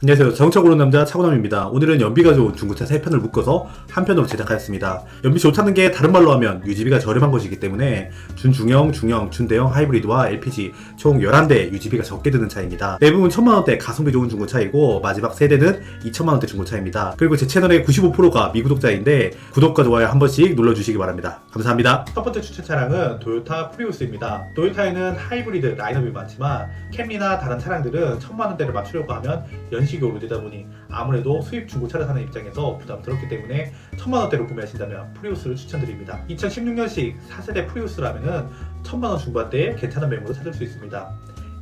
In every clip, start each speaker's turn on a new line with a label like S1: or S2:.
S1: 안녕하세요. 자동차 고르는 남자 차고남입니다. 오늘은 연비가 좋은 중고차 3편을 묶어서 한 편으로 제작하였습니다. 연비 좋다는 게 다른 말로 하면 유지비가 저렴한 것이기 때문에 준중형, 중형, 준대형 하이브리드와 LPG 총 11대 유지비가 적게 드는 차입니다. 대부분 1000만원대 가성비 좋은 중고차이고 마지막 세대는 2000만원대 중고차입니다. 그리고 제 채널의 95%가 미구독자인데 구독과 좋아요 한 번씩 눌러주시기 바랍니다. 감사합니다. 첫 번째 추천 차량은 도요타 프리우스입니다. 도요타에는 하이브리드 라인업이 많지만 캠리나 다른 차량들은 1000만원대를 맞추려고 하면 연식이 오래되다 보니 아무래도 수입 중고차를 사는 입장에서 부담스럽기 때문에 1000만원대로 구매하신다면 프리우스를 추천드립니다. 2016년식 4세대 프리우스라면은 1000만원 중반대에 괜찮은 매물을 찾을 수 있습니다.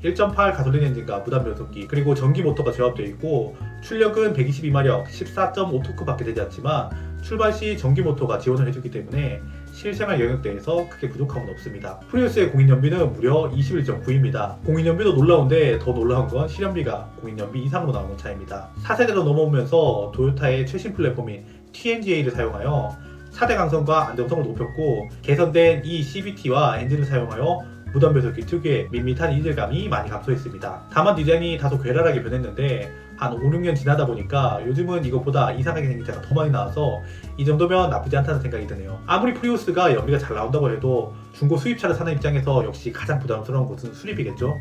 S1: 1.8 가솔린 엔진과 무단 변속기 그리고 전기 모터가 조합되어 있고 출력은 122마력 14.5토크 밖에 되지 않지만 출발 시 전기 모터가 지원을 해주기 때문에 실생활 영역대에서 크게 부족함은 없습니다. 프리우스의 공인연비는 무려 21.9입니다. 공인연비도 놀라운데 더 놀라운 건 실연비가 공인연비 이상으로 나오는 차입니다. 4세대로 넘어오면서 도요타의 최신 플랫폼인 TNGA를 사용하여 차대 강성과 안정성을 높였고 개선된 이 CVT와 엔진을 사용하여 무단 변속기 특유의 밋밋한 이질감이 많이 감소했습니다. 다만 디자인이 다소 괴랄하게 변했는데 한 5, 6년 지나다 보니까 요즘은 이것보다 이상하게 생긴 차가 더 많이 나와서 이 정도면 나쁘지 않다는 생각이 드네요. 아무리 프리우스가 연비가 잘 나온다고 해도 중고 수입차를 사는 입장에서 역시 가장 부담스러운 것은 수리비겠죠.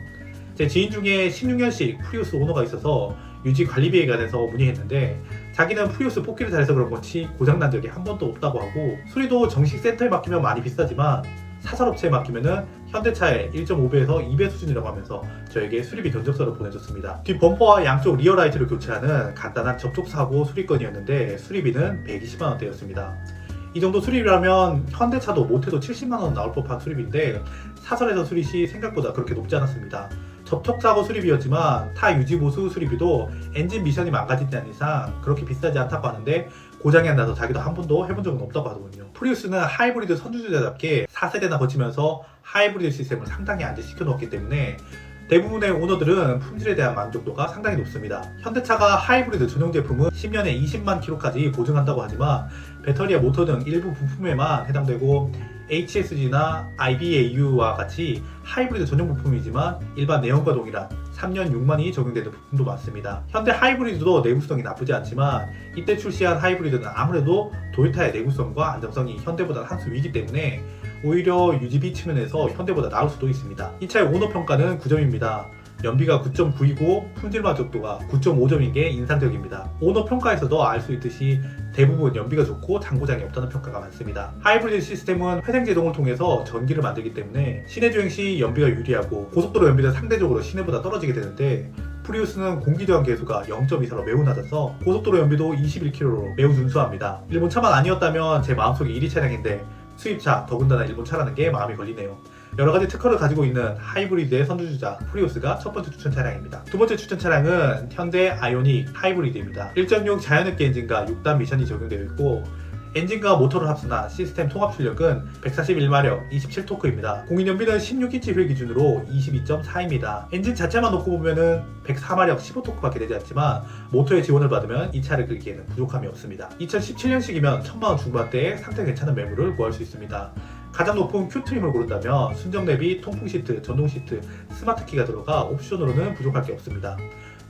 S1: 제 지인 중에 16년식 프리우스 오너가 있어서 유지 관리비에 관해서 문의했는데 자기는 프리우스 뽑기를 잘해서 그런 건지 고장난 적이 한 번도 없다고 하고 수리도 정식 센터에 맡기면 많이 비싸지만 사설업체에 맡기면은 현대차의 1.5배에서 2배 수준이라고 하면서 저에게 수리비 견적서를 보내줬습니다. 뒷 범퍼와 양쪽 리어라이트를 교체하는 간단한 접촉사고 수리건이었는데 수리비는 120만원대였습니다. 이 정도 수리비라면 현대차도 못해도 70만원 나올 법한 수리비인데 사설에서 수리 시 생각보다 그렇게 높지 않았습니다. 접촉사고 수리비였지만 타 유지보수 수리비도 엔진 미션이 망가지지 않는 이상 그렇게 비싸지 않다고 하는데 고장이 안 나서 자기도 한 번도 해본 적은 없다고 하더군요. 프리우스는 하이브리드 선두주자답게 4세대나 거치면서 하이브리드 시스템을 상당히 안정시켜 놓았기 때문에 대부분의 오너들은 품질에 대한 만족도가 상당히 높습니다. 현대차가 하이브리드 전용 제품은 10년에 20만 킬로까지 보증한다고 하지만 배터리와 모터 등 일부 부품에만 해당되고 HSG나 IBAU와 같이 하이브리드 전용 부품이지만 일반 내연과 동일한 3년 6만이 적용되는 부품도 많습니다. 현대 하이브리드도 내구성이 나쁘지 않지만 이때 출시한 하이브리드는 아무래도 도요타의 내구성과 안정성이 현대보다 한 수 위기 때문에 오히려 유지비 측면에서 현대보다 나을 수도 있습니다. 이 차의 오너 평가는 9점입니다. 연비가 9.9이고 품질 만족도가 9.5점인 게 인상적입니다. 오너 평가에서도 알 수 있듯이 대부분 연비가 좋고 장고장이 없다는 평가가 많습니다. 하이브리드 시스템은 회생제동을 통해서 전기를 만들기 때문에 시내 주행 시 연비가 유리하고 고속도로 연비는 상대적으로 시내보다 떨어지게 되는데 프리우스는 공기저항 계수가 0.24로 매우 낮아서 고속도로 연비도 21km로 매우 준수합니다. 일본 차만 아니었다면 제 마음속에 1위 차량인데 수입차, 더군다나 일본 차라는 게 마음이 걸리네요. 여러가지 특허를 가지고 있는 하이브리드의 선두주자 프리우스가 첫 번째 추천 차량입니다. 두 번째 추천 차량은 현대 아이오닉 하이브리드입니다. 1.6 자연흡기 엔진과 6단 미션이 적용되어 있고 엔진과 모터를 합산한 시스템 통합 출력은 141마력 27토크입니다. 공인연비는 16인치 휠 기준으로 22.4입니다. 엔진 자체만 놓고 보면은 104마력 15토크밖에 되지 않지만 모터의 지원을 받으면 이 차를 끌기에는 부족함이 없습니다. 2017년식이면 1000만원 중반대에 상태 괜찮은 매물을 구할 수 있습니다. 가장 높은 큐트림을 고른다면 순정 내비, 통풍 시트, 전동 시트, 스마트 키가 들어가 옵션으로는 부족할 게 없습니다.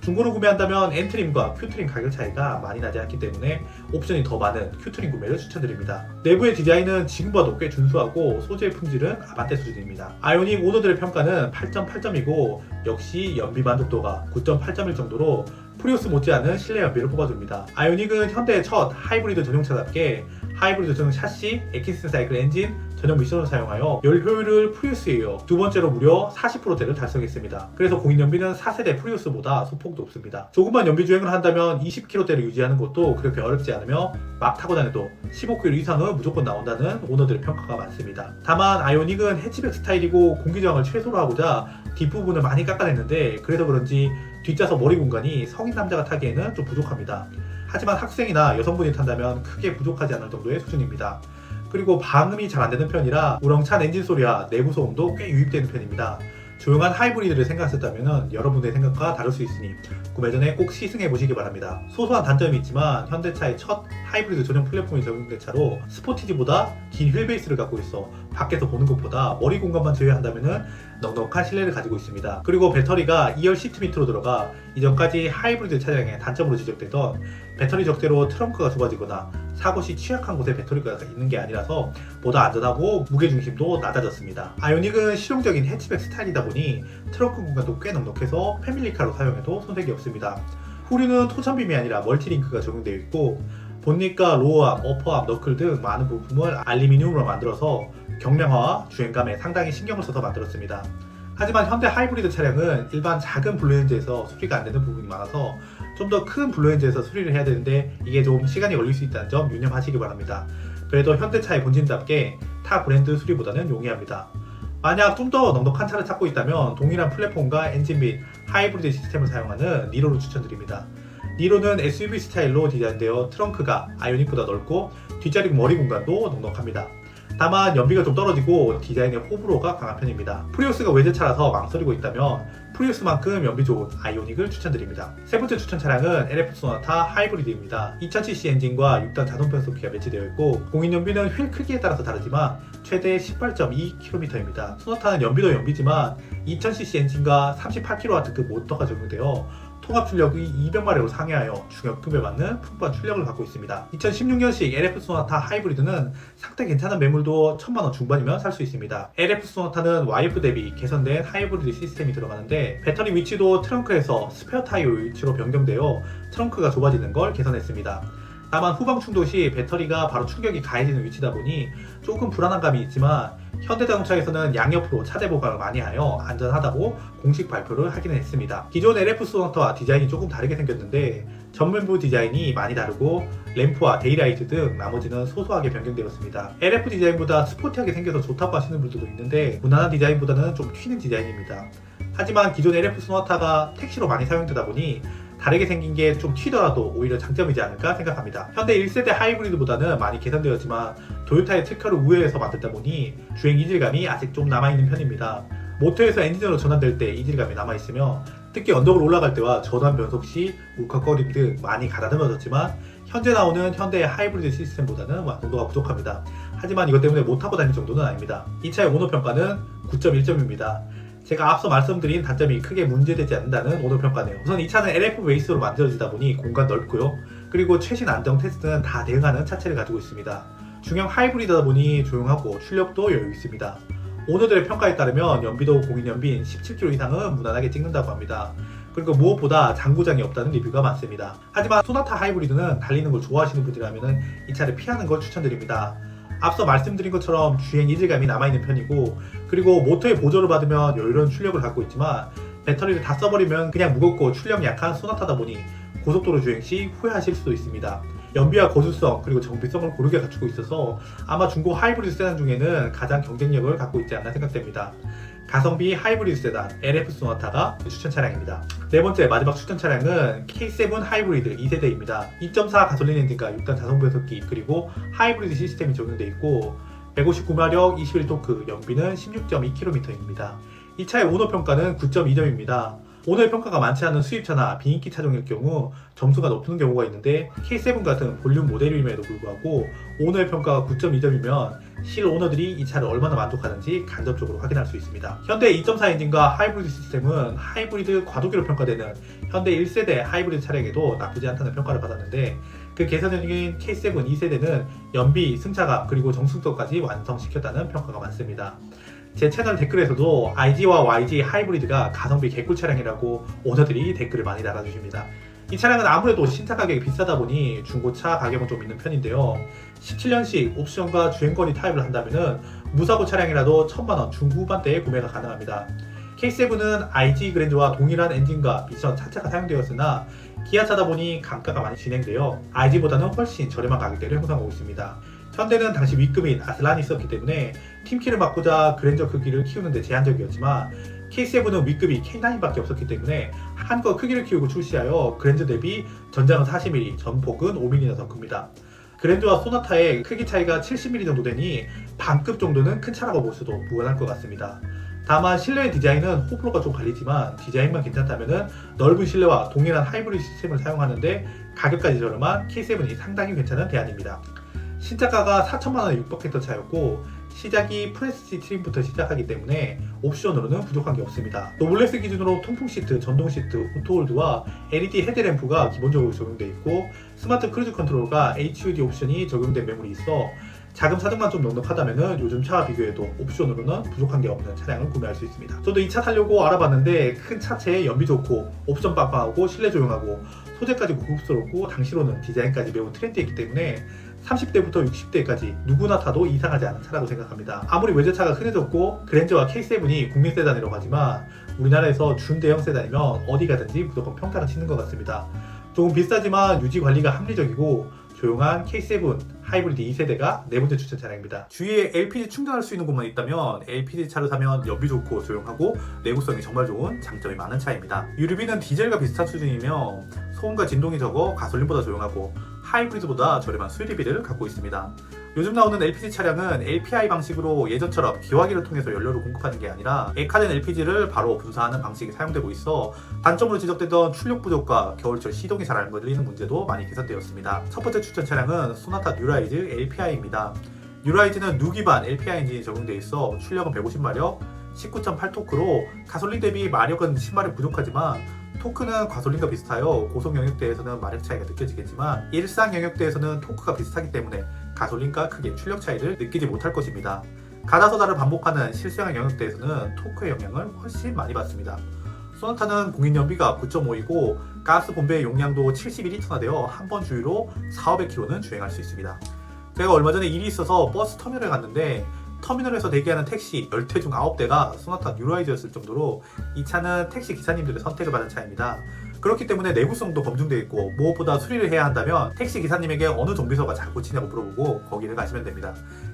S1: 중고로 구매한다면 엔트림과 큐트림 가격 차이가 많이 나지 않기 때문에 옵션이 더 많은 큐트림 구매를 추천드립니다. 내부의 디자인은 지금 봐도 꽤 준수하고 소재의 품질은 아반떼 수준입니다. 아이오닉 오너들의 평가는 8.8점이고 역시 연비 만족도가 9.8점일 정도로 프리우스 못지않은 실내 연비를 뽑아줍니다. 아이오닉은 현대의 첫 하이브리드 전용차답게 하이브리드 전용 샤시, 엑기스 사이클 엔진, 전용 미션을 사용하여 열 효율을 프리우스에 이어 두 번째로 무려 40%대를 달성했습니다. 그래서 공인연비는 4세대 프리우스보다 소폭 높습니다. 조금만 연비 주행을 한다면 20km대를 유지하는 것도 그렇게 어렵지 않으며 막 타고 다녀도 15km 이상은 무조건 나온다는 오너들의 평가가 많습니다. 다만 아이오닉은 해치백 스타일이고 공기저항을 최소로 하고자 뒷부분을 많이 깎아냈는데 그래서 그런지 뒷좌석 머리 공간이 성인 남자가 타기에는 좀 부족합니다. 하지만 학생이나 여성분이 탄다면 크게 부족하지 않을 정도의 수준입니다. 그리고 방음이 잘 안되는 편이라 우렁찬 엔진 소리와 내부 소음도 꽤 유입되는 편입니다. 조용한 하이브리드를 생각하셨다면 여러분의 생각과 다를 수 있으니 구매 전에 꼭 시승해 보시기 바랍니다. 소소한 단점이 있지만 현대차의 첫 하이브리드 전용 플랫폼이 적용된 차로 스포티지보다 긴 휠베이스를 갖고 있어 밖에서 보는 것보다 머리 공간만 제외한다면 넉넉한 실내를 가지고 있습니다. 그리고 배터리가 2열 시트 밑으로 들어가 이전까지 하이브리드 차량의 단점으로 지적되던 배터리 적재로 트렁크가 좁아지거나 사고 시 취약한 곳에 배터리가 있는 게 아니라서 보다 안전하고 무게중심도 낮아졌습니다. 아이오닉은 실용적인 해치백 스타일이다 보니 트렁크 공간도 꽤 넉넉해서 패밀리카로 사용해도 손색이 없습니다. 후륜은 토천빔이 아니라 멀티링크가 적용되어 있고 본닛과 로어암, 어퍼암, 너클 등 많은 부품을 알루미늄으로 만들어서 경량화와 주행감에 상당히 신경을 써서 만들었습니다. 하지만 현대 하이브리드 차량은 일반 작은 블루엔진에서 수리가 안 되는 부분이 많아서 좀 더 큰 블루엔진에서 수리를 해야 되는데 이게 좀 시간이 걸릴 수 있다는 점 유념하시기 바랍니다. 그래도 현대차의 본진답게 타 브랜드 수리보다는 용이합니다. 만약 좀 더 넉넉한 차를 찾고 있다면 동일한 플랫폼과 엔진 및 하이브리드 시스템을 사용하는 니로를 추천드립니다. 니로는 SUV 스타일로 디자인되어 트렁크가 아이오닉보다 넓고 뒷자리 머리 공간도 넉넉합니다. 다만 연비가 좀 떨어지고 디자인의 호불호가 강한 편입니다. 프리우스가 외제차라서 망설이고 있다면 프리우스만큼 연비 좋은 아이오닉을 추천드립니다. 세 번째 추천 차량은 LF 소나타 하이브리드입니다. 2000cc 엔진과 6단 자동 변속기가 매치되어 있고 공인 연비는 휠 크기에 따라서 다르지만 최대 18.2km입니다. 소나타는 연비도 연비지만 2000cc 엔진과 38kW급 모터가 적용되어 통합 출력이 200마력으로 상회하여 중역급에 맞는 풍부한 출력을 갖고 있습니다. 2016년식 LF 소나타 하이브리드는 상태 괜찮은 매물도 1000만원 중반이면 살 수 있습니다. LF 소나타는 YF 대비 개선된 하이브리드 시스템이 들어가는데 배터리 위치도 트렁크에서 스페어 타이어 위치로 변경되어 트렁크가 좁아지는 걸 개선했습니다. 다만 후방 충돌 시 배터리가 바로 충격이 가해지는 위치다 보니 조금 불안한 감이 있지만 현대자동차에서는 양옆으로 차대 보강을 많이 하여 안전하다고 공식 발표를 하기는 했습니다. 기존 LF 소나타와 디자인이 조금 다르게 생겼는데 전면부 디자인이 많이 다르고 램프와 데이라이트 등 나머지는 소소하게 변경되었습니다. LF 디자인보다 스포티하게 생겨서 좋다고 하시는 분들도 있는데 무난한 디자인보다는 좀 튀는 디자인입니다. 하지만 기존 LF 소나타가 택시로 많이 사용되다 보니 다르게 생긴 게 좀 튀더라도 오히려 장점이지 않을까 생각합니다. 현대 1세대 하이브리드보다는 많이 개선되었지만 도요타의 특허를 우회해서 만들다 보니 주행 이질감이 아직 좀 남아있는 편입니다. 모터에서 엔진으로 전환될 때 이질감이 남아있으며 특히 언덕을 올라갈 때와 전환 변속 시 울컥거림 등 많이 가다듬어졌지만 현재 나오는 현대의 하이브리드 시스템보다는 완성도가 부족합니다. 하지만 이것 때문에 못 타고 다닐 정도는 아닙니다. 이 차의 오너 평가는 9.1점입니다. 제가 앞서 말씀드린 단점이 크게 문제되지 않는다는 오너 평가네요. 우선 이 차는 LF 베이스로 만들어지다 보니 공간 넓고요. 그리고 최신 안정 테스트는 다 대응하는 차체를 가지고 있습니다. 중형 하이브리드다 보니 조용하고 출력도 여유 있습니다. 오너들의 평가에 따르면 연비도 공인 연비인 17km 이상은 무난하게 찍는다고 합니다. 그리고 무엇보다 장고장이 없다는 리뷰가 많습니다. 하지만 소나타 하이브리드는 달리는 걸 좋아하시는 분이라면 이 차를 피하는 걸 추천드립니다. 앞서 말씀드린 것처럼 주행 이질감이 남아있는 편이고 그리고 모터의 보조를 받으면 여유로운 출력을 갖고 있지만 배터리를 다 써버리면 그냥 무겁고 출력 약한 소나타다 보니 고속도로 주행 시 후회하실 수도 있습니다. 연비와 거주성 그리고 정비성을 고르게 갖추고 있어서 아마 중고 하이브리드 세단 중에는 가장 경쟁력을 갖고 있지 않나 생각됩니다. 가성비 하이브리드 세단 LF 소나타가 추천 차량입니다. 네 번째 마지막 추천 차량은 K7 하이브리드 2세대입니다. 2.4 가솔린 엔진과 6단 자동 변속기 그리고 하이브리드 시스템이 적용되어 있고 159마력 21토크 연비는 16.2km입니다. 이 차의 오너 평가는 9.2점입니다. 오너의 평가가 많지 않은 수입차나 비인기 차종일 경우 점수가 높은 경우가 있는데 K7 같은 볼륨 모델임에도 불구하고 오너의 평가가 9.2점이면 실 오너들이 이 차를 얼마나 만족하는지 간접적으로 확인할 수 있습니다. 현대 2.4 엔진과 하이브리드 시스템은 하이브리드 과도기로 평가되는 현대 1세대 하이브리드 차량에도 나쁘지 않다는 평가를 받았는데 그 개선형인 K7 2세대는 연비, 승차감 그리고 정숙도까지 완성시켰다는 평가가 많습니다. 제 채널 댓글에서도 IG와 YG 하이브리드가 가성비 개꿀 차량이라고 오너들이 댓글을 많이 달아주십니다. 이 차량은 아무래도 신차 가격이 비싸다 보니 중고차 가격은 좀 있는 편인데요. 17년식 옵션과 주행거리 타입을 한다면 무사고 차량이라도 1000만원 중후반대에 구매가 가능합니다. K7은 IG 그랜저와 동일한 엔진과 미션 차체가 사용되었으나 기아차다 보니 감가가 많이 진행되어 IG보다는 훨씬 저렴한 가격대를 형성하고 있습니다. 현대는 당시 위급인 아슬란이 있었기 때문에 팀키를 막고자 그랜저 크기를 키우는 데 제한적이었지만 K7은 위급이 K9밖에 없었기 때문에 한껏 크기를 키우고 출시하여 그랜저 대비 전장은 40mm, 전폭은 5mm나 더 큽니다. 그랜저와 소나타의 크기 차이가 70mm 정도 되니 반급 정도는 큰 차라고 볼 수도 무관할 것 같습니다. 다만 실내 디자인은 호불호가 좀 갈리지만 디자인만 괜찮다면 넓은 실내와 동일한 하이브리드 시스템을 사용하는데 가격까지 저렴한 K7이 상당히 괜찮은 대안입니다. 신차가가 4천만원에 육박했던 차였고 시작이 프레스티 트림부터 시작하기 때문에 옵션으로는 부족한 게 없습니다. 노블레스 기준으로 통풍 시트, 전동 시트, 오토홀드와 LED 헤드램프가 기본적으로 적용되어 있고 스마트 크루즈 컨트롤과 HUD 옵션이 적용된 매물이 있어 자금 사정만 좀 넉넉하다면 요즘 차와 비교해도 옵션으로는 부족한 게 없는 차량을 구매할 수 있습니다. 저도 이 차 사려고 알아봤는데 큰 차체에 연비 좋고 옵션 빵빵하고 실내 조용하고 소재까지 고급스럽고 당시로는 디자인까지 매우 트렌디했기 때문에 30대부터 60대까지 누구나 타도 이상하지 않은 차라고 생각합니다. 아무리 외제차가 흔해졌고 그랜저와 K7이 국민 세단이라고 하지만 우리나라에서 준대형 세단이면 어디 가든지 무조건 평타를 치는 것 같습니다. 조금 비싸지만 유지 관리가 합리적이고 조용한 K7 하이브리드 2세대가 네 번째 추천 차량입니다. 주위에 LPG 충전할 수 있는 곳만 있다면 LPG 차를 사면 연비 좋고 조용하고 내구성이 정말 좋은 장점이 많은 차입니다. 유류비는 디젤과 비슷한 수준이며 소음과 진동이 적어 가솔린보다 조용하고 하이브리드보다 저렴한 수리비를 갖고 있습니다. 요즘 나오는 LPG 차량은 LPI 방식으로 예전처럼 기화기를 통해서 연료를 공급하는 게 아니라 액화된 LPG를 바로 분사하는 방식이 사용되고 있어 단점으로 지적되던 출력 부족과 겨울철 시동이 잘 안 걸리는 문제도 많이 개선되었습니다. 첫 번째 추천 차량은 소나타 뉴라이즈 LPI입니다. 뉴라이즈는 누 기반 LPI 엔진이 적용되어 있어 출력은 150마력, 19.8토크로 가솔린 대비 마력은 10마력 부족하지만 토크는 가솔린과 비슷하여 고속 영역대에서는 마력 차이가 느껴지겠지만 일상 영역대에서는 토크가 비슷하기 때문에 가솔린과 크게 출력 차이를 느끼지 못할 것입니다. 가다서다를 반복하는 실생활 영역대에서는 토크의 영향을 훨씬 많이 받습니다. 소나타는 공인 연비가 9.5이고 가스 본배의 용량도 71리터나 되어 한 번 주유로 400~500km는 주행할 수 있습니다. 제가 얼마 전에 일이 있어서 버스 터미널에 갔는데 터미널에서 대기하는 택시 10대 중 9대가 소나타 뉴라이즈였을 정도로 이 차는 택시 기사님들의 선택을 받은 차입니다. 그렇기 때문에 내구성도 검증되어 있고 무엇보다 수리를 해야 한다면 택시 기사님에게 어느 정비소가 잘 고치냐고 물어보고 거기를 가시면 됩니다.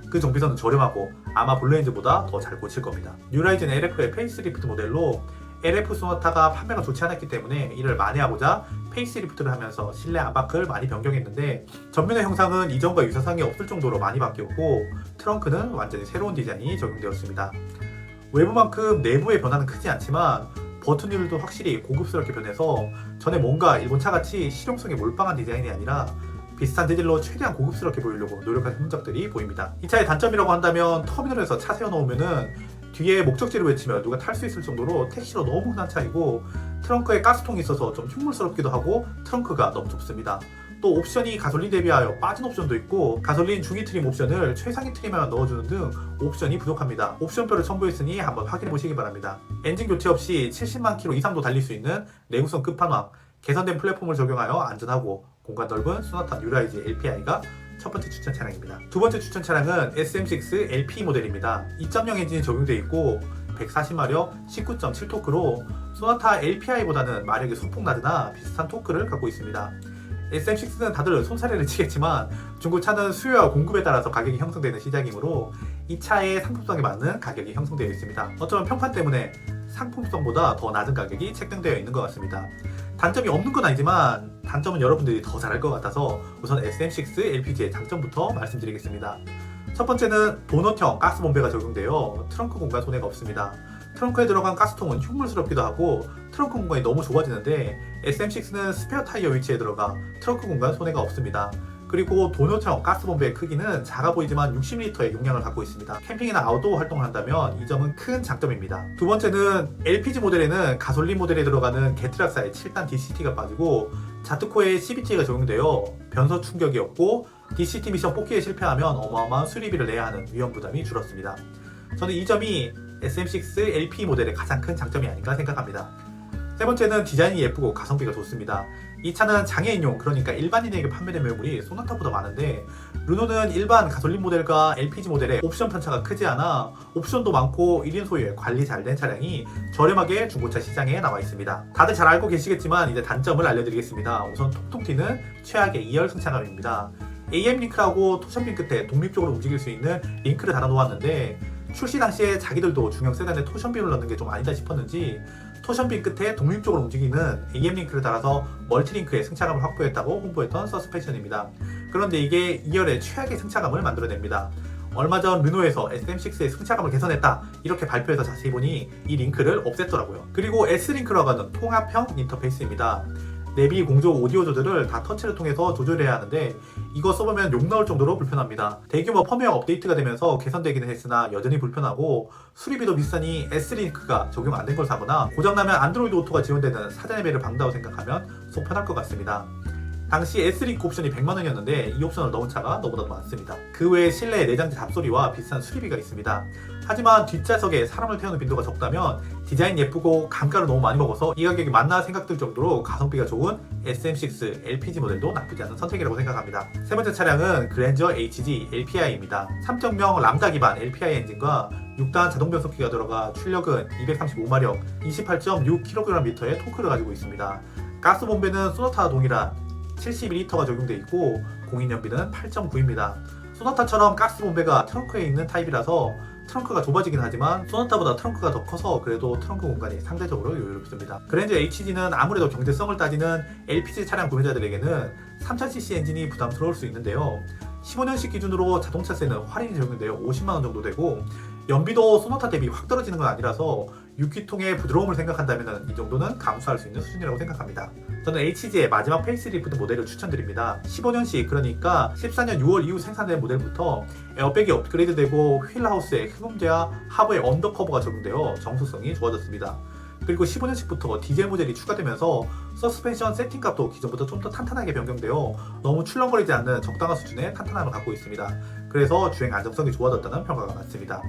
S1: 그 정비소는 저렴하고 아마 블레인즈보다 더 잘 고칠 겁니다. 뉴라이즈는 LF의 페이스리프트 모델로 LF 소나타가 판매가 좋지 않았기 때문에 이를 만회하고자 페이스리프트를 하면서 실내 안바크를 많이 변경했는데 전면의 형상은 이전과 유사성이 없을 정도로 많이 바뀌었고 트렁크는 완전히 새로운 디자인이 적용되었습니다. 외부만큼 내부의 변화는 크지 않지만 버튼율도 확실히 고급스럽게 변해서 전에 뭔가 일본 차같이 실용성이 몰빵한 디자인이 아니라 비슷한 재질로 최대한 고급스럽게 보이려고 노력한 흔적들이 보입니다. 이 차의 단점이라고 한다면 터미널에서 차 세워놓으면은 뒤에 목적지를 외치면 누가 탈 수 있을 정도로 택시로 너무 흔한 차이고 트렁크에 가스통이 있어서 좀 흉물스럽기도 하고 트렁크가 너무 좁습니다. 또 옵션이 가솔린 대비하여 빠진 옵션도 있고 가솔린 중위 트림 옵션을 최상위 트림에만 넣어주는 등 옵션이 부족합니다. 옵션표를 첨부했으니 한번 확인해 보시기 바랍니다. 엔진 교체 없이 70만 km 이상도 달릴 수 있는 내구성 끝판왕, 개선된 플랫폼을 적용하여 안전하고 공간 넓은 소나타 뉴라이즈 LPI가 첫 번째 추천 차량입니다. 두 번째 추천 차량은 SM6 LP 모델입니다. 2.0 엔진이 적용되어 있고 140마력, 19.7토크로 소나타 LPI보다는 마력이 소폭 낮으나 비슷한 토크를 갖고 있습니다. SM6는 다들 손사래를 치겠지만 중고차는 수요와 공급에 따라서 가격이 형성되는 시장이므로 이 차의 상품성에 맞는 가격이 형성되어 있습니다. 어쩌면 평판 때문에 상품성보다 더 낮은 가격이 책정되어 있는 것 같습니다. 단점이 없는 건 아니지만 단점은 여러분들이 더 잘 알 것 같아서 우선 SM6 LPG의 장점부터 말씀드리겠습니다. 첫 번째는 도넛형 가스 본배가 적용되어 트렁크 공간 손해가 없습니다. 트렁크에 들어간 가스통은 흉물스럽기도 하고 트렁크 공간이 너무 좁아지는데 SM6는 스페어 타이어 위치에 들어가 트렁크 공간 손해가 없습니다. 그리고 도넛형 가스 본배의 크기는 작아 보이지만 60L의 용량을 갖고 있습니다. 캠핑이나 아웃도어 활동을 한다면 이 점은 큰 장점입니다. 두 번째는 LPG 모델에는 가솔린 모델에 들어가는 게트락사의 7단 DCT가 빠지고 자트코에 CVT가 적용되어 변속 충격이 없고 DCT 미션 뽑기에 실패하면 어마어마한 수리비를 내야 하는 위험 부담이 줄었습니다. 저는 이 점이 SM6 LP 모델의 가장 큰 장점이 아닌가 생각합니다. 세 번째는 디자인이 예쁘고 가성비가 좋습니다. 이 차는 장애인용, 그러니까 일반인에게 판매된 매물이 소나타보다 많은데 르노는 일반 가솔린 모델과 LPG 모델의 옵션 편차가 크지 않아 옵션도 많고 1인 소유에 관리 잘 된 차량이 저렴하게 중고차 시장에 나와 있습니다. 다들 잘 알고 계시겠지만 이제 단점을 알려드리겠습니다. 우선 톡톡 튀는 최악의 2열 승차감입니다. AM 링크라고 토션빈 끝에 독립적으로 움직일 수 있는 링크를 달아 놓았는데 출시 당시에 자기들도 중형 세단에 토션빈을 넣는 게 좀 아니다 싶었는지 토션빈 끝에 독립적으로 움직이는 AM 링크를 달아서 멀티링크의 승차감을 확보했다고 홍보했던 서스펜션입니다. 그런데 이게 2열의 최악의 승차감을 만들어냅니다. 얼마 전 르노에서 SM6의 승차감을 개선했다 이렇게 발표해서 자세히 보니 이 링크를 없앴더라고요. 그리고 S링크라고 하는 통합형 인터페이스입니다. 내비, 공조, 오디오 조절을 다 터치를 통해서 조절해야 하는데 이거 써보면 욕 나올 정도로 불편합니다. 대규모 펌웨어 업데이트가 되면서 개선되기는 했으나 여전히 불편하고 수리비도 비싸니 S링크가 적용 안 된 걸 사거나 고장나면 안드로이드 오토가 지원되는 사전 예매를 방다고 생각하면 속 편할 것 같습니다. 당시 S링크 옵션이 100만원이었는데 이 옵션을 넣은 차가 너보다 더 많습니다. 그 외에 실내 내장재 잡소리와 비싼 수리비가 있습니다. 하지만 뒷좌석에 사람을 태우는 빈도가 적다면 디자인 예쁘고 감가를 너무 많이 먹어서 이 가격이 맞나 생각들 정도로 가성비가 좋은 SM6 LPG 모델도 나쁘지 않은 선택이라고 생각합니다. 세 번째 차량은 그랜저 HG LPI입니다. 3.0 람다 기반 LPI 엔진과 6단 자동 변속기가 들어가 출력은 235마력, 28.6kgm의 토크를 가지고 있습니다. 가스 본배는 소나타와 동일한 71리터가 적용되어 있고 공인 연비는 8.9입니다. 소나타처럼 가스 본배가 트렁크에 있는 타입이라서 트렁크가 좁아지긴 하지만 소나타보다 트렁크가 더 커서 그래도 트렁크 공간이 상대적으로 여유롭습니다. 그랜저 HG는 아무래도 경제성을 따지는 LPG 차량 구매자들에게는 3000cc 엔진이 부담스러울 수 있는데요. 15년식 기준으로 자동차세는 할인이 적용되어 50만원 정도 되고 연비도 소나타 대비 확 떨어지는 건 아니라서 6기통의 부드러움을 생각한다면 이 정도는 감수할 수 있는 수준이라고 생각합니다. 저는 HG의 마지막 페이스리프트 모델을 추천드립니다. 15년식 그러니까 14년 6월 이후 생산된 모델부터 에어백이 업그레이드되고 휠하우스에 흡음재와 하부에 언더커버가 적용되어 정수성이 좋아졌습니다. 그리고 15년식부터 디젤 모델이 추가되면서 서스펜션 세팅값도 기존보다 좀 더 탄탄하게 변경되어 너무 출렁거리지 않는 적당한 수준의 탄탄함을 갖고 있습니다. 그래서 주행 안정성이 좋아졌다는 평가가 많습니다.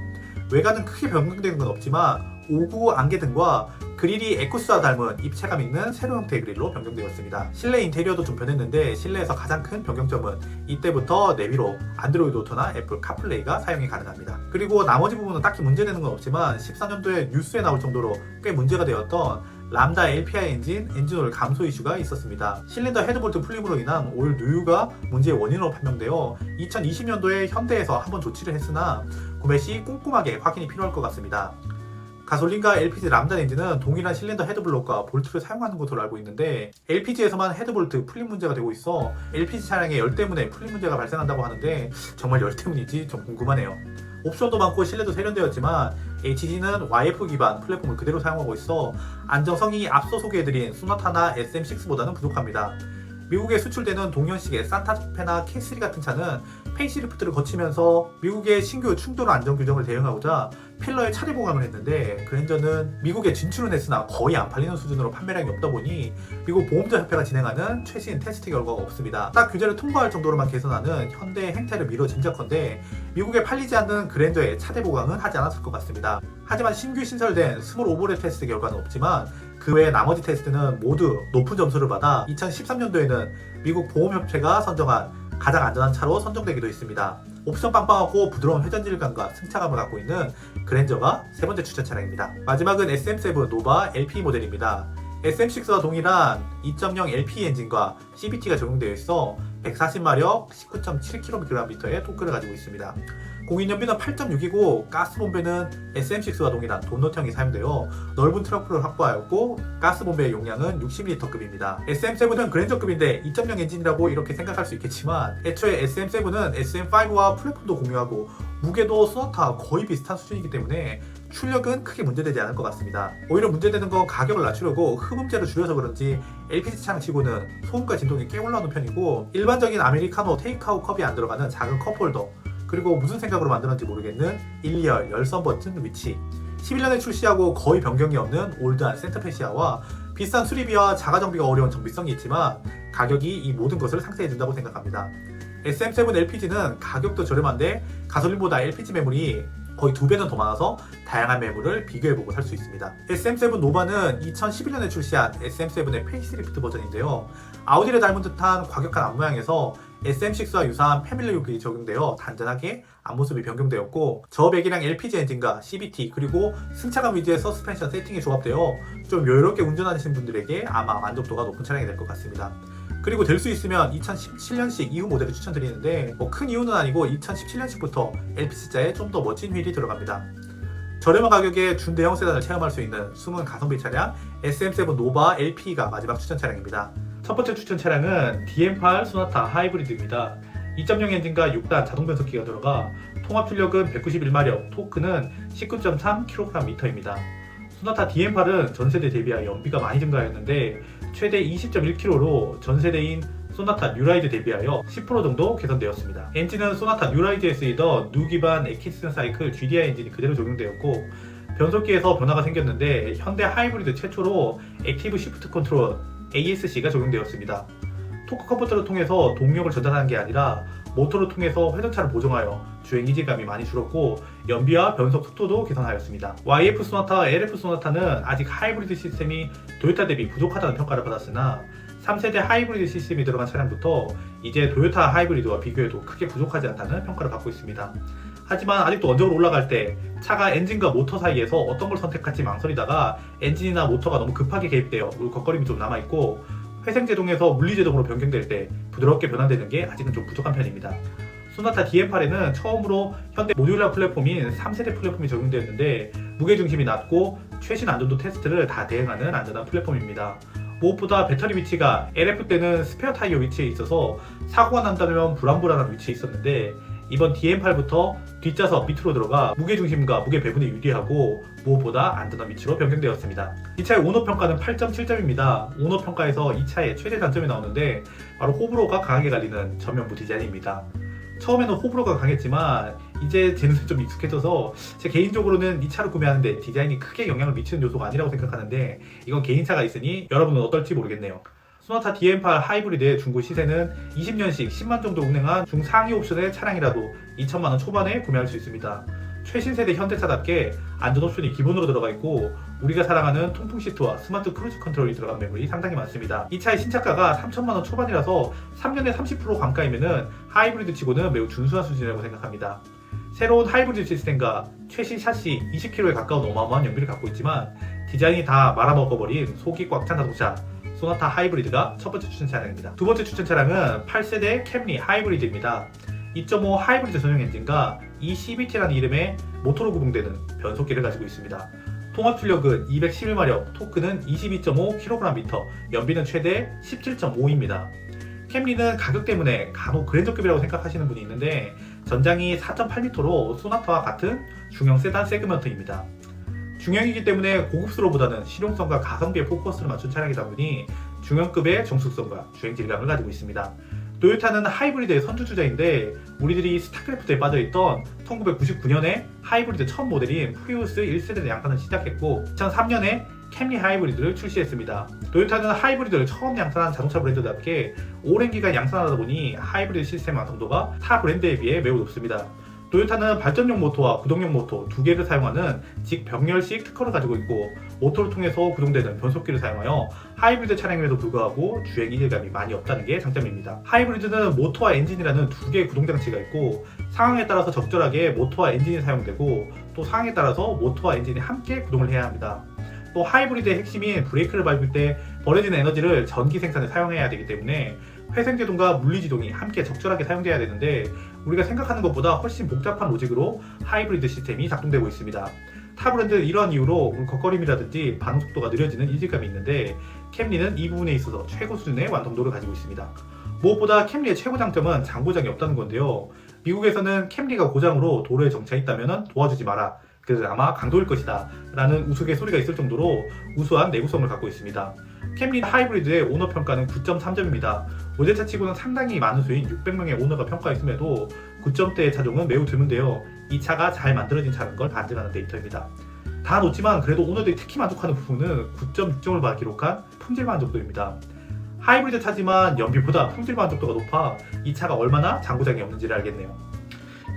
S1: 외관은 크게 변경되는 건 없지만 5구 안개등과 그릴이 에쿠스와 닮은 입체감 있는 세로 형태의 그릴로 변경되었습니다. 실내 인테리어도 좀 변했는데 실내에서 가장 큰 변경점은 이때부터 내비로 안드로이드 오토나 애플 카플레이가 사용이 가능합니다. 그리고 나머지 부분은 딱히 문제되는 건 없지만 14년도에 뉴스에 나올 정도로 꽤 문제가 되었던 람다 LPI 엔진오일 감소 이슈가 있었습니다. 실린더 헤드볼트 풀림으로 인한 오일 누유가 문제의 원인으로 판명되어 2020년도에 현대에서 한번 조치를 했으나 구매 시 꼼꼼하게 확인이 필요할 것 같습니다. 가솔린과 LPG 람다 엔진은 동일한 실린더 헤드블록과 볼트를 사용하는 것으로 알고 있는데 LPG에서만 헤드볼트 풀림 문제가 되고 있어 LPG 차량의 열 때문에 풀림 문제가 발생한다고 하는데 정말 열 때문인지 좀 궁금하네요. 옵션도 많고 실내도 세련되었지만 HG는 YF 기반 플랫폼을 그대로 사용하고 있어 안정성이 앞서 소개해드린 소나타나 SM6보다는 부족합니다. 미국에 수출되는 동년식의 산타페나 K3 같은 차는 페이스리프트를 거치면서 미국의 신규 충돌 안전 규정을 대응하고자 필러에 차례 보강을 했는데 그랜저는 미국에 진출은 했으나 거의 안 팔리는 수준으로 판매량이 없다 보니 미국 보험자 협회가 진행하는 최신 테스트 결과가 없습니다. 딱 규제를 통과할 정도로만 개선하는 현대의 행태를 미뤄 짐작컨대 미국에 팔리지 않는 그랜저의 차대 보강은 하지 않았을 것 같습니다. 하지만 신규 신설된 스몰 오버랩 테스트 결과는 없지만 그 외 나머지 테스트는 모두 높은 점수를 받아 2013년도에는 미국 보험협회가 선정한 가장 안전한 차로 선정되기도 했습니다. 옵션 빵빵하고 부드러운 회전 질감과 승차감을 갖고 있는 그랜저가 세 번째 추천 차량입니다. 마지막은 SM7 노바 LP 모델입니다. SM6와 동일한 2.0 LP 엔진과 CVT가 적용되어 있어 140마력 19.7kgm의 토크를 가지고 있습니다. 공인 연비는 8.6이고 가스 본배는 SM6와 동일한 돈넛형이 사용되어 넓은 트렁크를 확보하였고 가스 본배의 용량은 60L급입니다. SM7은 그랜저급인데 2.0 엔진이라고 이렇게 생각할 수 있겠지만 애초에 SM7은 SM5와 플랫폼도 공유하고 무게도 소나타와 거의 비슷한 수준이기 때문에 출력은 크게 문제되지 않을 것 같습니다. 오히려 문제되는 건 가격을 낮추려고 흡음재를 줄여서 그런지 LPG 차량치고는 소음과 진동이 꽤 올라오는 편이고 일반적인 아메리카노 테이크아웃 컵이 안 들어가는 작은 컵홀더 그리고 무슨 생각으로 만들었는지 모르겠는 1,2열 열선 버튼 위치 11년에 출시하고 거의 변경이 없는 올드한 센터페시아와 비싼 수리비와 자가정비가 어려운 정비성이 있지만 가격이 이 모든 것을 상쇄해준다고 생각합니다. SM7 LPG는 가격도 저렴한데 가솔린보다 LPG 매물이 거의 2배는 더 많아서 다양한 매물을 비교해보고 살 수 있습니다. SM7 노바는 2011년에 출시한 SM7의 페이스리프트 버전인데요. 아우디를 닮은 듯한 과격한 앞모양에서 SM6와 유사한 패밀리룩이 적용되어 단단하게 앞모습이 변경되었고 저배기량 LPG 엔진과 CVT 그리고 승차감 위주의 서스펜션 세팅이 조합되어 좀 여유롭게 운전하시는 분들에게 아마 만족도가 높은 차량이 될 것 같습니다. 그리고 될 수 있으면 2017년식 이후 모델을 추천드리는데 큰 이유는 아니고 2017년식부터 LPG자에 좀 더 멋진 휠이 들어갑니다. 저렴한 가격에 준대형 세단을 체험할 수 있는 숨은 가성비 차량 SM7 노바 LP가 마지막 추천 차량입니다. 첫 번째 추천 차량은 DM8 소나타 하이브리드입니다. 2.0 엔진과 6단 자동 변속기가 들어가 통합 출력은 191마력, 토크는 19.3kgm입니다. 소나타 DM8은 전세대 대비하여 연비가 많이 증가하였는데 최대 20.1kg로 전세대인 소나타 뉴라이즈 대비하여 10% 정도 개선되었습니다. 엔진은 소나타 뉴라이즈에 쓰이던 누 기반 에키슨 사이클 GDI 엔진이 그대로 적용되었고 변속기에서 변화가 생겼는데 현대 하이브리드 최초로 액티브 시프트 컨트롤 ASC가 적용되었습니다. 토크 컨버터를 통해서 동력을 전달하는 게 아니라 모터를 통해서 회전차를 보정하여 주행 이질감이 많이 줄었고 연비와 변속 속도도 개선하였습니다. YF 소나타와 LF 소나타는 아직 하이브리드 시스템이 도요타 대비 부족하다는 평가를 받았으나 3세대 하이브리드 시스템이 들어간 차량부터 이제 도요타 하이브리드와 비교해도 크게 부족하지 않다는 평가를 받고 있습니다. 하지만 아직도 언적으로 올라갈 때 차가 엔진과 모터 사이에서 어떤 걸 선택할지 망설이다가 엔진이나 모터가 너무 급하게 개입되어 울컥거림이 좀 남아있고 회생제동에서 물리제동으로 변경될 때 부드럽게 변환되는 게 아직은 좀 부족한 편입니다. 소나타 DM8에는 처음으로 현대 모듈러 플랫폼인 3세대 플랫폼이 적용되었는데 무게중심이 낮고 최신 안전도 테스트를 다 대응하는 안전한 플랫폼입니다. 무엇보다 배터리 위치가 LF 때는 스페어 타이어 위치에 있어서 사고가 난다면 불안불안한 위치에 있었는데 이번 DM8부터 뒷좌석 밑으로 들어가 무게중심과 무게 배분이 유리하고 무엇보다 안전한 위치로 변경되었습니다. 이 차의 오너평가는 8.7점입니다. 오너평가에서 이 차의 최대 단점이 나오는데 바로 호불호가 강하게 갈리는 전면부 디자인입니다. 처음에는 호불호가 강했지만 이제 쟤는 좀 익숙해져서 제 개인적으로는 이 차를 구매하는데 디자인이 크게 영향을 미치는 요소가 아니라고 생각하는데 이건 개인차가 있으니 여러분은 어떨지 모르겠네요. 소나타 DM8 하이브리드의 중고 시세는 20년씩 10만 정도 운행한 중상위 옵션의 차량이라도 2천만원 초반에 구매할 수 있습니다. 최신 세대 현대차답게 안전 옵션이 기본으로 들어가 있고 우리가 사랑하는 통풍 시트와 스마트 크루즈 컨트롤이 들어간 매물이 상당히 많습니다. 이 차의 신차가가 3천만원 초반이라서 3년에 30% 감가이면은 하이브리드 치고는 매우 준수한 수준이라고 생각합니다. 새로운 하이브리드 시스템과 최신 샤시 20kg에 가까운 어마어마한 연비를 갖고 있지만 디자인이 다 말아먹어버린 속이 꽉 찬 자동차 소나타 하이브리드가 첫 번째 추천 차량입니다. 두 번째 추천 차량은 8세대 캠리 하이브리드입니다. 2.5 하이브리드 전용 엔진과 eCVT라는 이름의 모터로 구동되는 변속기를 가지고 있습니다. 통합 출력은 211마력, 토크는 22.5kgm, 연비는 최대 17.5입니다. 캠리는 가격 때문에 간혹 그랜저급이라고 생각하시는 분이 있는데 전장이 4.8m로 소나타와 같은 중형 세단 세그먼트입니다. 중형이기 때문에 고급스러보다는 실용성과 가성비에 포커스를 맞춘 차량이다 보니 중형급의 정숙성과 주행 질감을 가지고 있습니다. 토요타는 하이브리드의 선두주자인데 우리들이 스타크래프트에 빠져있던 1999년에 하이브리드 첫 모델인 프리우스 1세대 양산을 시작했고 2003년에 캠리 하이브리드를 출시했습니다. 토요타는 하이브리드를 처음 양산한 자동차 브랜드답게 오랜 기간 양산하다 보니 하이브리드 시스템 완성도가 타 브랜드에 비해 매우 높습니다. 토요타는 발전용 모터와 구동용 모터 두 개를 사용하는 직병렬식 특허를 가지고 있고 모터를 통해서 구동되는 변속기를 사용하여 하이브리드 차량임에도 불구하고 주행 이질감이 많이 없다는 게 장점입니다. 하이브리드는 모터와 엔진이라는 두 개의 구동장치가 있고 상황에 따라서 적절하게 모터와 엔진이 사용되고 또 상황에 따라서 모터와 엔진이 함께 구동을 해야 합니다. 또 하이브리드의 핵심인 브레이크를 밟을 때 버려지는 에너지를 전기 생산에 사용해야 되기 때문에 회생제동과 물리지동이 함께 적절하게 사용돼야 되는데 우리가 생각하는 것보다 훨씬 복잡한 로직으로 하이브리드 시스템이 작동되고 있습니다. 타 브랜드는 이러한 이유로 울컥거림이라든지 반응 속도가 느려지는 이질감이 있는데 캠리는 이 부분에 있어서 최고 수준의 완성도를 가지고 있습니다. 무엇보다 캠리의 최고 장점은 장고장이 없다는 건데요. 미국에서는 캠리가 고장으로 도로에 정차했다면 도와주지 마라. 그래서 아마 강도일 것이다 라는 우스갯소리가 있을 정도로 우수한 내구성을 갖고 있습니다. 캠리 하이브리드의 오너 평가는 9.3점입니다. 모델차 치고는 상당히 많은 수인 600명의 오너가 평가했음에도 9점대의 차종은 매우 드문데요. 이 차가 잘 만들어진 차라는 걸 반증하는 데이터입니다. 다 놓지만 그래도 오너들이 특히 만족하는 부분은 9.6점을 기록한 품질 만족도입니다. 하이브리드 차지만 연비보다 품질 만족도가 높아 이 차가 얼마나 장고장이 없는지를 알겠네요.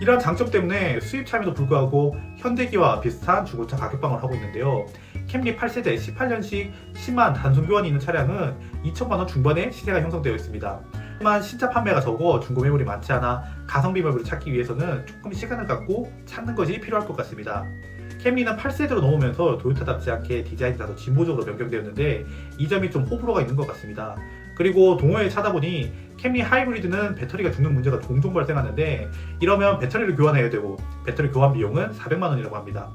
S1: 이러한 장점 때문에 수입차임에도 불구하고 현대기와 비슷한 중고차 가격방을 하고 있는데요. 캠리 8세대 18년식 10만 단순 교환이 있는 차량은 2천만원 중반의 시세가 형성되어 있습니다. 하지만 신차 판매가 적어 중고 매물이 많지 않아 가성비 매물을 찾기 위해서는 조금 시간을 갖고 찾는 것이 필요할 것 같습니다. 캠리는 8세대로 넘으면서 도요타답지 않게 디자인이 다소 진보적으로 변경되었는데 이 점이 좀 호불호가 있는 것 같습니다. 그리고 동호회에 찾아보니 캠리 하이브리드는 배터리가 죽는 문제가 종종 발생하는데 이러면 배터리를 교환해야 되고 배터리 교환 비용은 400만원이라고 합니다.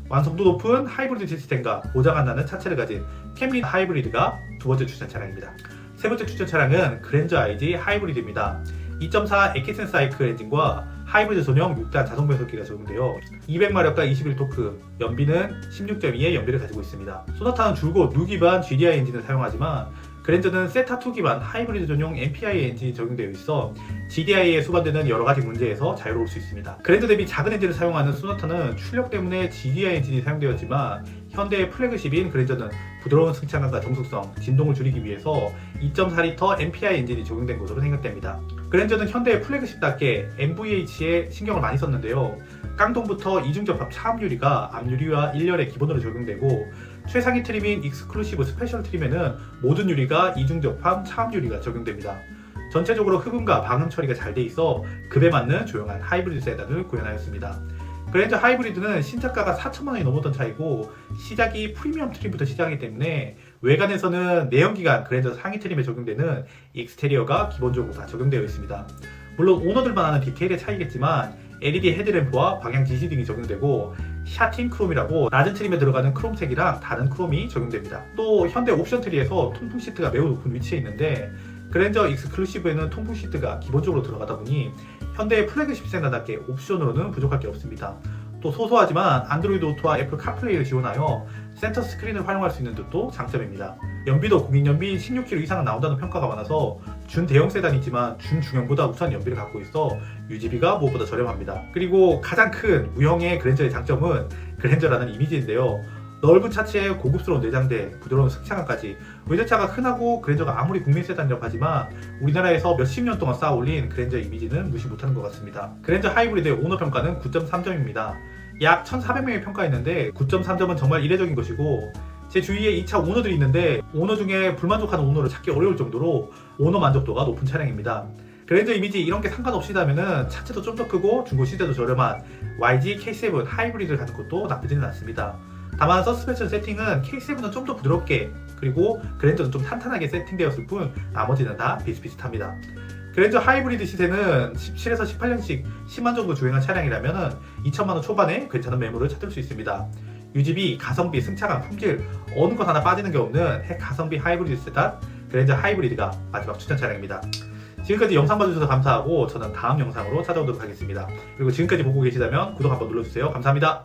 S1: 완성도 높은 하이브리드 시스템과 보장 안 나는 차체를 가진 캠리 하이브리드가 두 번째 추천 차량입니다. 세 번째 추천 차량은 그랜저 IG 하이브리드입니다. 2.4 에키슨 사이클 엔진과 하이브리드 전용 6단 자동 변속기가 적용되어 200마력과 21토크, 연비는 16.2의 연비를 가지고 있습니다. 소나타는 줄곧 누 기반 GDI 엔진을 사용하지만 그랜저는 세타2 기반 하이브리드 전용 MPI 엔진이 적용되어 있어 GDI에 수반되는 여러가지 문제에서 자유로울 수 있습니다. 그랜저 대비 작은 엔진을 사용하는 소나타는 출력 때문에 GDI 엔진이 사용되었지만 현대의 플래그십인 그랜저는 부드러운 승차감과 정숙성, 진동을 줄이기 위해서 2.4L MPI 엔진이 적용된 것으로 생각됩니다. 그랜저는 현대의 플래그십답게 MVH에 신경을 많이 썼는데요. 깡통부터 이중접합 차압유리가 앞유리와 1열에 기본으로 적용되고 최상위 트림인 익스클루시브 스페셜 트림에는 모든 유리가 이중접합 차압유리가 적용됩니다. 전체적으로 흡음과 방음 처리가 잘 돼 있어 급에 맞는 조용한 하이브리드 세단을 구현하였습니다. 그랜저 하이브리드는 신차가가 4천만원이 넘었던 차이고 시작이 프리미엄 트림부터 시작이기 때문에 외관에서는 내연기관 그랜저 상위 트림에 적용되는 익스테리어가 기본적으로 다 적용되어 있습니다. 물론 오너들만 아는 디테일의 차이겠지만 LED 헤드램프와 방향 지시 등이 적용되고 샤틴 크롬이라고 낮은 트림에 들어가는 크롬색이랑 다른 크롬이 적용됩니다. 또 현대 옵션 트리에서 통풍 시트가 매우 높은 위치에 있는데 그랜저 익스클루시브에는 통풍 시트가 기본적으로 들어가다 보니 현대의 플래그십 세단답게 옵션으로는 부족할 게 없습니다. 또 소소하지만 안드로이드 오토와 애플 카플레이를 지원하여 센터 스크린을 활용할 수 있는 것도 장점입니다. 연비도 공인연비 16km 이상은 나온다는 평가가 많아서 준대형 세단이지만 준중형보다 우수한 연비를 갖고 있어 유지비가 무엇보다 저렴합니다. 그리고 가장 큰 무형의 그랜저의 장점은 그랜저라는 이미지인데요. 넓은 차체에 고급스러운 내장재, 부드러운 승차감까지 외제차가 흔하고 그랜저가 아무리 국민 세단이라고 하지만 우리나라에서 몇십 년 동안 쌓아 올린 그랜저 이미지는 무시 못하는 것 같습니다. 그랜저 하이브리드의 오너 평가는 9.3점입니다. 약 1,400명이 평가했는데 9.3점은 정말 이례적인 것이고 제 주위에 2차 오너들이 있는데 오너 중에 불만족하는 오너를 찾기 어려울 정도로 오너 만족도가 높은 차량입니다. 그랜저 이미지 이런 게 상관없이다면은 차체도 좀 더 크고 중고 시세도 저렴한 YG K7 하이브리드를 가는 것도 나쁘지는 않습니다. 다만 서스펜션 세팅은 K7은 좀 더 부드럽게 그리고 그랜저는 좀 탄탄하게 세팅되었을 뿐 나머지는 다 비슷비슷합니다. 그랜저 하이브리드 시세는 17에서 18년씩 10만 정도 주행한 차량이라면 2천만원 초반에 괜찮은 매물을 찾을 수 있습니다. 유지비, 가성비, 승차감, 품질 어느 것 하나 빠지는 게 없는 가성비 하이브리드 세단 그랜저 하이브리드가 마지막 추천 차량입니다. 지금까지 영상 봐주셔서 감사하고 저는 다음 영상으로 찾아오도록 하겠습니다. 그리고 지금까지 보고 계시다면 구독 한번 눌러주세요. 감사합니다.